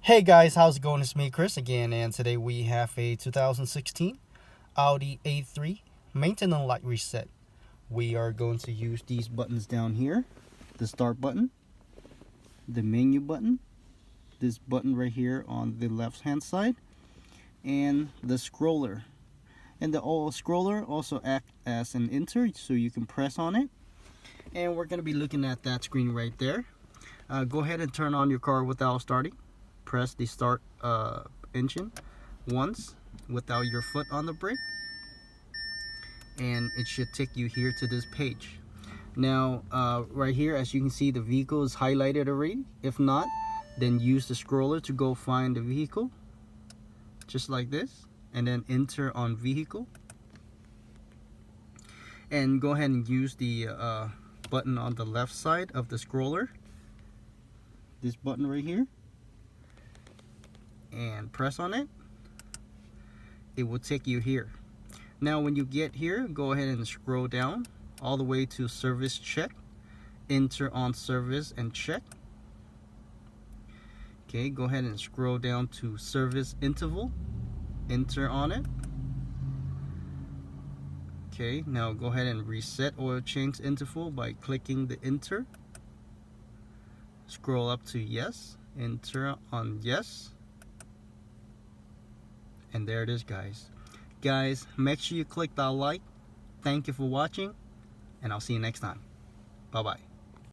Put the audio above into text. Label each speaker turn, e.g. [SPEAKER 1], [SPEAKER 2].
[SPEAKER 1] Hey guys, how's it going? It's me, Chris, again, and today we have a 2016 Audi A3 maintenance light reset. We are going to use these buttons down here: the start button, the menu button, this button right here on the left hand side, and the scroller. And the scroller also acts as an enter, so you can press on it. And we're going to be looking at that screen right there. Go ahead and turn on your car without starting. Press the start engine once without your foot on the brake, and it should take you here to this page. Now right here, as you can see, the vehicle is highlighted already. If not, then use the scroller to go find the vehicle, just like this, and then enter on vehicle, and go ahead and use the button on the left side of the scroller, this button right here, and press on it. It will take you here. Now when you get here, go ahead and scroll down all the way to service check. Enter on service and check. Okay, go ahead and scroll down to service interval. Enter on it. Okay, now go ahead and reset oil change interval by clicking the enter. Scroll up to yes. Enter on yes. And there it is, guys. Make sure you click that like. Thank you for watching, and I'll see you next time. Bye bye.